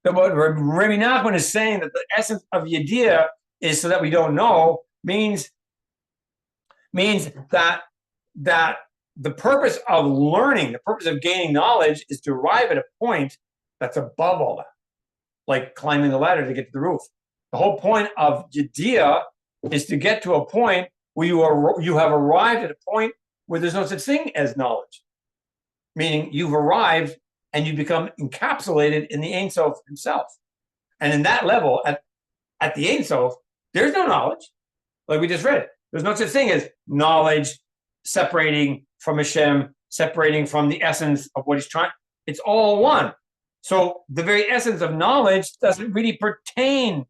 that what Rabbi Nachman is saying, that the essence of Yediyah is so that we don't know, means that the purpose of learning, the purpose of gaining knowledge is to arrive at a point that's above all that, like climbing the ladder to get to the roof. The whole point of Yediyah is to get to a point where you have arrived at a point where there's no such thing as knowledge, meaning you've arrived and you become encapsulated in the Ein Sof Himself. And in that level, at the Ein Sof, there's no knowledge, like we just read it. There's no such thing as knowledge separating from Hashem, separating from the essence of what He's trying. It's all one. So the very essence of knowledge doesn't really pertain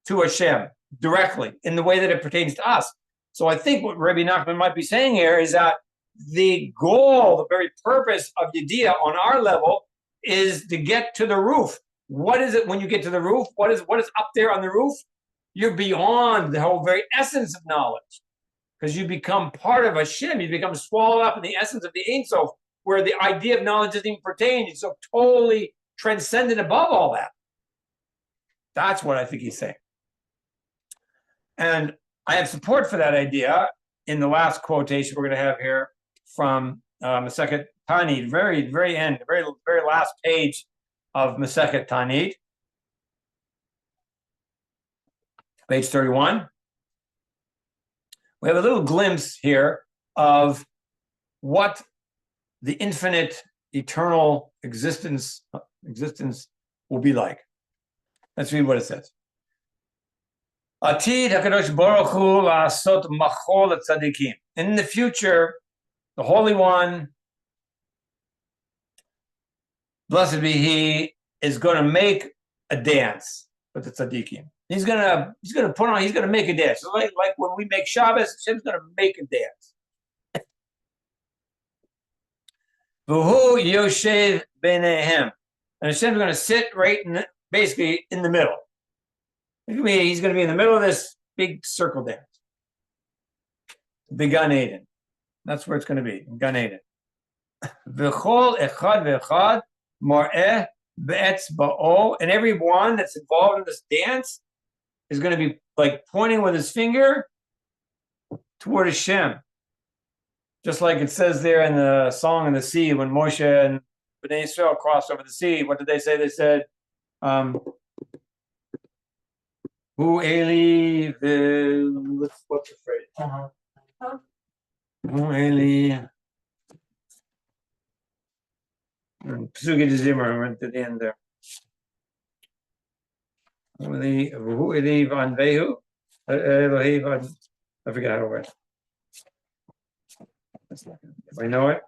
to Hashem directly in the way that it pertains to us. So I think what Rabbi Nachman might be saying here is that the goal, the very purpose of Yediyah on our level is to get to the roof. What is it when you get to the roof? What is up there on the roof? You're beyond the whole very essence of knowledge, because you become part of Hashem. You become swallowed up in the essence of the Ein Sof, where the idea of knowledge doesn't even pertain. It's so totally transcendent above all that. That's what I think he's saying. And I have support for that idea in the last quotation we're going to have here from Masechet Tanit, very, very end, very, very last page of Masechet Tanit, page 31. We have a little glimpse here of what the infinite, eternal existence will be like. Let's read what it says. Atid HaKadosh Baruch Hu la'asot machol tzadikim. In the future, the Holy One, blessed be He, is going to make a dance with the tzaddikim. He's gonna make a dance. So like when we make Shabbos, Hashem's gonna make a dance. V'hu yoshev b'neihem, and Hashem's gonna sit right basically in the middle. He's gonna be in the middle of this big circle dance. The Gan Eden. That's where it's gonna be, in Gan Eden. V'chol echad v'echad mor'eh be'etzba'o, and everyone that's involved in this dance is going to be like pointing with his finger toward Hashem. Just like it says there in the Song of the Sea, when Moshe and Bnei Israel crossed over the sea, what did they say? They said, Hu Eli, what's the phrase? Hu Eli. Psugi de Zimmer went to the end there. Hu Eli van Vehu. Elohi van, I forget how to write. If I know it.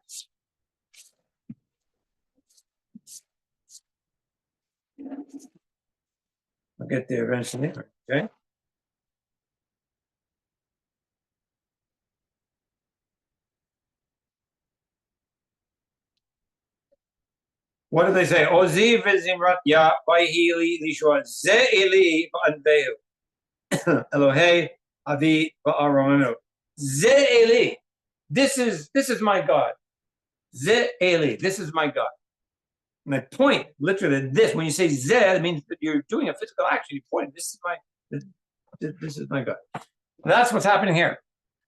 I'll get there eventually. Okay. What did they say? Ozi v'zimrat ya vayhili lishua ze eli v'anvehu Elohei avi v'aramenu ze eli. This is my God. Ze eli. This is my God. And I point literally this. When you say ze, it means that you're doing a physical action. You point. This is my God. And that's what's happening here.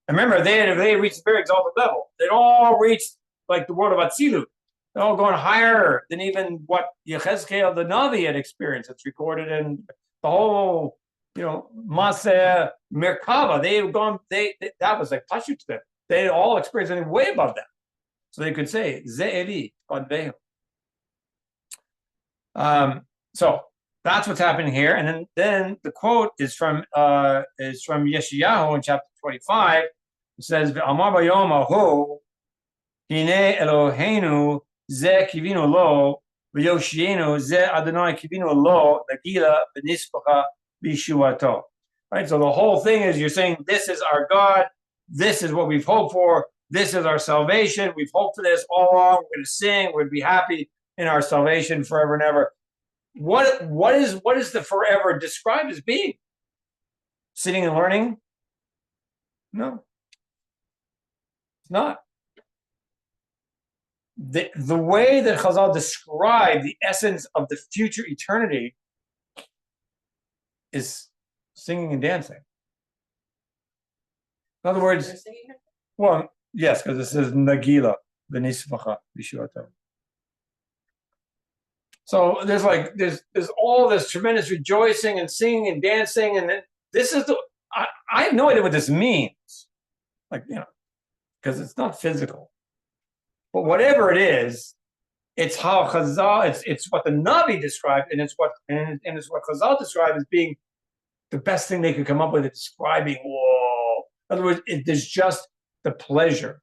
And remember, they reached a very exalted level. They all reached like the world of Atzilut. They're all going higher than even what Yechezkel the Navi had experienced. It's recorded in the whole, Maseh Merkava. They had gone. That was like Pashut to them. They had all experienced something way above that. So they could say Ze'eli on Vehu. So that's what's happening here. And then the quote is from Yeshayahu in chapter 25. It says, Amar Bayom Ahu, Hine Eloheinu Ze Kivinu Lo, V'Yoshienu Ze Adonai Kivinu Lo, Nagila V'Nispacha B'Shuato. Right? So the whole thing is you're saying this is our God, this is what we've hoped for, this is our salvation, we've hoped for this all along, we're going to sing, we're going to be happy in our salvation forever and ever. What is the forever described as being? Sitting and learning? No. It's not. The way that Chazal describe the essence of the future eternity is singing and dancing. In other words, well, yes, because this is Nagila, V'Nispacha B'Shuato. So there's all this tremendous rejoicing and singing and dancing, and this is I have no idea what this means, because it's not physical. But whatever it is, it's how Chazal. It's what the Navi described, and it's what Chazal described as being the best thing they could come up with at describing. Whoa! In other words, there's just the pleasure.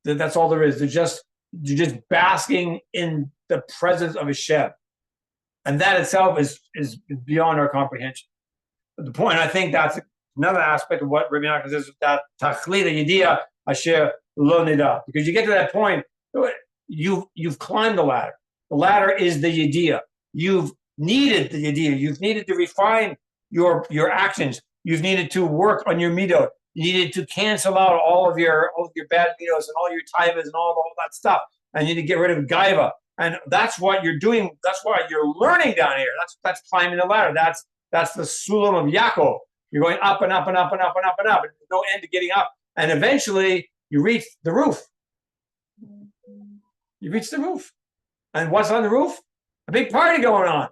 That's all there is. You're just basking in the presence of Hashem. And that itself is beyond our comprehension. But the point, I think that's another aspect of what Rabbi Nachman says, that tachlit yediyah asher lo nida. Because you get to that point, you've climbed the ladder. The ladder is the yediyah. You've needed the yediyah. You've needed to refine your actions. You've needed to work on your midot. You needed to cancel out all of your bad midos and all your taivas and all that stuff. And you need to get rid of gaiva. And that's what you're doing. That's why you're learning down here. That's climbing the ladder. That's the sulam of Yaakov. You're going up and up and up and up and up and up. And there's no end to getting up. And eventually you reach the roof. You reach the roof. And what's on the roof? A big party going on.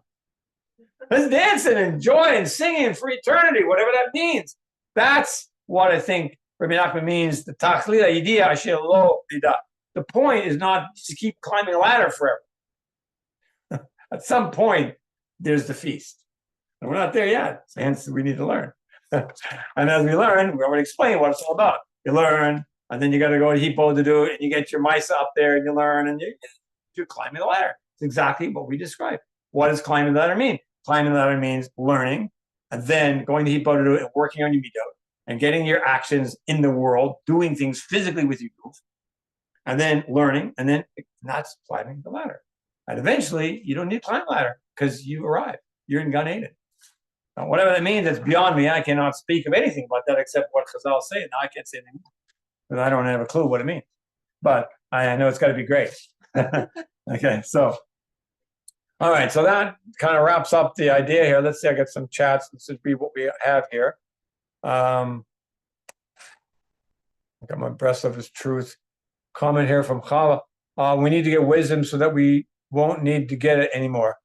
There's dancing and joy and singing for eternity, whatever that means. That's what I think Rabbi Nachman means, the tachlit yediyah asher lo nida. The point is not to keep climbing a ladder forever. At some point, there's the feast. And we're not there yet. So hence, we need to learn. And as we learn, we're going to explain what it's all about. You learn, and then you got to go to Hippo to do it, and you get your mice up there, and you learn, and you're climbing the ladder. It's exactly what we described. What does climbing the ladder mean? Climbing the ladder means learning, and then going to Hippo to do it, and working on your midot, and getting your actions in the world, doing things physically with your goof, and then learning, and then that's climbing the ladder. And eventually, you don't need to climb the ladder because you arrive. You're in Gan Eden. Now, whatever that means, it's beyond me. I cannot speak of anything about that except what Chazal say. Now, I can't say anything more because I don't have a clue what it means. But I know it's got to be great. Okay, so. All right, so that kind of wraps up the idea here. Let's see, I got some chats. This would be what we have here. I got my breast of his truth. comment here from Chava. We need to get wisdom so that we won't need to get it anymore.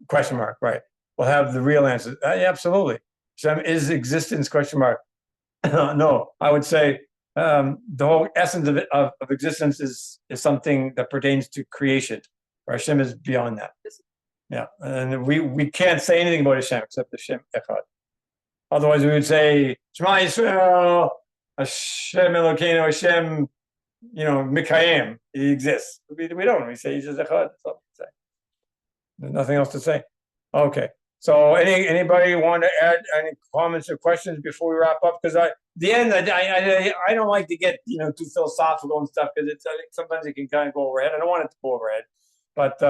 Question mark, right. We'll have the real answer. Yeah, absolutely. Hashem is existence, question mark. No, I would say the whole essence of existence is something that pertains to creation. Hashem is beyond that. Yeah, and we can't say anything about Hashem except Hashem Echad. Otherwise, we would say Shema Yisrael, Hashem Elokeinu, Hashem, Mikayim. He exists. We don't. We say He's just Echad. That's all we say. There's nothing else to say. Okay. So, anybody want to add any comments or questions before we wrap up? Because the end, I don't like to get too philosophical and stuff because I think sometimes it can kind of go overhead. I don't want it to go overhead, but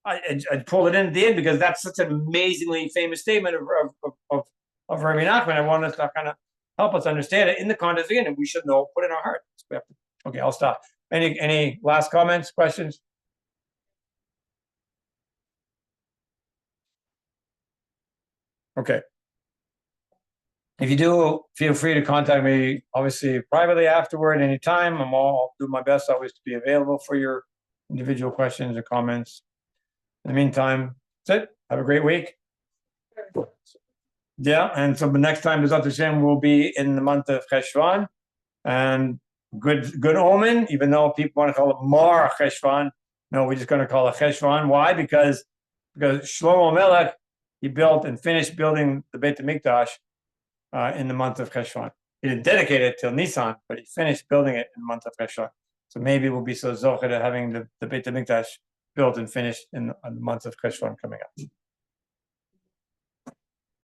I pulled it in at the end because that's such an amazingly famous statement of Rabbi Nachman. I wanted to kind of help us understand it in the context again, and we should know, put it in our heart. Okay, I'll stop. Any last comments, questions? Okay. If you do, feel free to contact me, obviously, privately afterward, anytime. I'll do my best always to be available for your individual questions or comments. In the meantime, that's it. Have a great week. Yeah, and so the next time B'ezrat Hashem will be in the month of Cheshvan, and good omen, even though people want to call it Mar Cheshvan. No, we're just going to call it Cheshvan. Why? Because Shlomo Melech, he built and finished building the Beit HaMikdash in the month of Cheshvan. He didn't dedicate it till Nisan, but he finished building it in the month of Cheshvan. So maybe we'll be so zocher to having the Beit HaMikdash built and finished in the month of Cheshvan coming up.